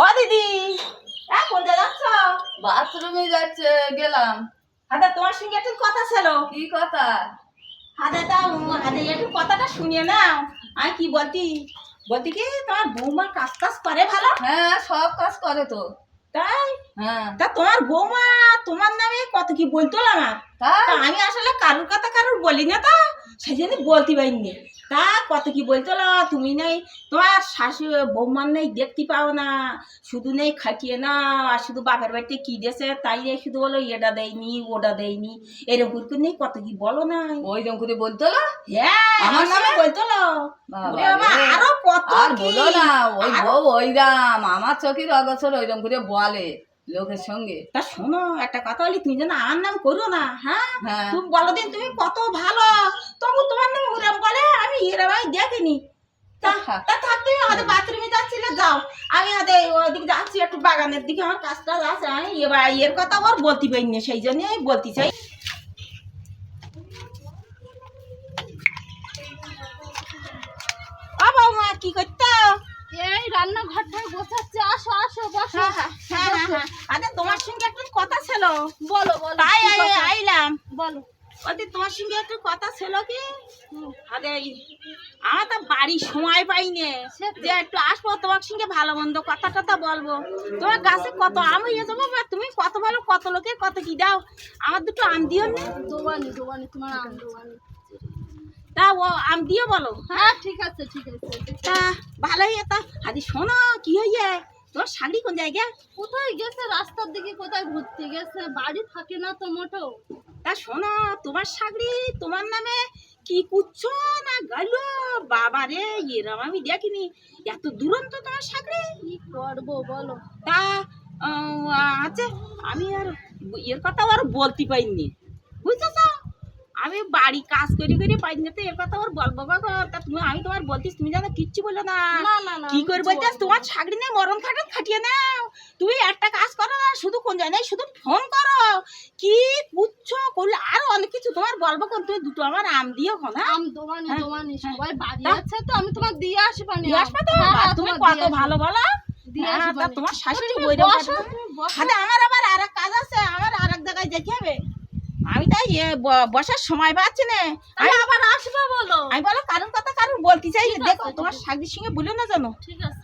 ও দিদি, কোনটা যাচ্ছ? বাথরুমে যাচ্ছে গেলাম। হাদা তোমার সঙ্গে একটু কথা ছিল। কি কথা? হাদা দাও, হাদা একটু কথাটা শুনিয়ে নাও। আমি কি বলতি বলতি কি তোমার বৌমা কাজ টাজ করে ভালো? হ্যাঁ, সব কাজ করে তো। তাই? হ্যাঁ। তা তোমার বৌমা তোমার নামে কত কি বলতো না? তা আমি আসলে কারুর কথা কারুর বলি না, তো সেই জন্য বলতে পারিনি। তা কত কি বলতো না, তুমি নেই তোমার শাশুড়ি বৌমার নেই দেখতে পাও না, শুধু নেই খাটিয়ে না, আর শুধু বাপের বাড়িতে কি দিয়েছে তাই নেই, শুধু বলো এটা দেয়নি ওটা দেয়নি, এরকম করে নেই কত কি বলো না। ওইরকম করে বলতো না? হ্যাঁ, আমার নামে বলতো না। আরো কত আর কি বলো না, ওই বউ ওইরাম আমার চোখের অগোচর ওইরকম করে বলে লোকের সঙ্গে। তা শোনো একটা কথা বলি, তুমি যেন আমার নাম করো না। হ্যাঁ, হ্যাঁ। তুমি বলো দিন তুমি কত ভালো, তবু তোমার নামে ওরম বলে, আমি এরম আমি দেখিনি। তা তা থাক, তুমি আমাদের বাথরুমে যাচ্ছিলে যাও, আমি আমাদের ওদিকে যাচ্ছি একটু বাগানের দিকে, আমার কাজটা আছে। আমি এবার এর কথা আবার বলতে পারিনি, সেই জন্য আমি বলতে চাই। ও বৌমা কি করতো? এই রান্নাঘরটা গোছাচ্ছে, আসো আসো বসো। হ্যাঁ, আরে তোমার সঙ্গে একটু কথা ছিল। বলো বলো, তাই কি কথা? আইলাম। বলো। ওদি তোমার সঙ্গে একটু কথা ছিল কি? আরে আমার তো বাড়ি সময় পাইনি যে একটু আসবো তোমার সঙ্গে ভালো মন্দ কথা টথা বলবো। তোমার গাছে কত আম হয়ে যাবো, তুমি কত ভালো, কত লোকের কত কি দাও, আমার দুটো আম দিও না। দোবানি দোবানি, তোমার আম দোবানি। তা ও আম দিও বলো। হ্যাঁ ঠিক আছে ঠিক আছে। তা ভালোই তা আদি শোনো কি হইয়ে, তোমার শাড়ি কোন জায়গা? কোথায় গেছে? রাস্তার দিকে কোথায় ঘুরতে গেছে, বাড়ি থাকে না তো মোটেও। তা শোনো, তোমার শাড়ি তোমার নামে কি কুচ্ছ না গেল, বাবা রে এরম আমি দেখিনি, এত দুরন্ত তোমার শাড়ি। কি করবো বলো? তা আচ্ছা, আমি আর এর কথা আর বলতে পারিনি, বুঝতেছ? আমি বাড়ি কাজ করে করে পাইনি, তো এর কথা আর বলবো বাবা। তা তুমি, আমি তোমার বলতিস, তুমি জানো কিচ্ছু বললো না। না না না, কি করে বলতিস, তোমার ছাগড়ি নিয়ে মরণ খাটান খাটিয়ে নাও। তুমি একটা কাজ করো না, শুধু কোন যায় নাই, শুধু ফোন করো, কি কুচ্ছ করলে আরো অনেক কিছু তোমার বলবো। কোন তুমি দুটো আমার আম দিও কোন। আম দোবানি দোবানি, সবাই বাড়ি তা? আছে তো আমি তোমার দিয়ে আসবানি। দিয়ে আসবে তো? তুমি কত ভালো বলো। দিয়ে হ্যাঁ, তা আসবানি। তোমার শাশুড়ি তুমি বইরকম বসো, তুমি বসো। হাতে আমার আবার আর এক কাজ আছে, আমার আর এক জায়গায় যেতে হবে। আমি তাই বসার সময় পাচ্ছি না। তাহলে আবার আসবে বলো। আমি বলো কারণ কথা কারণ বলতে চাই, ঠিক আছে, দেখো ঠিক তোমার আছে। শাশুড়ির সঙ্গে বলে না জানো। ঠিক আছে।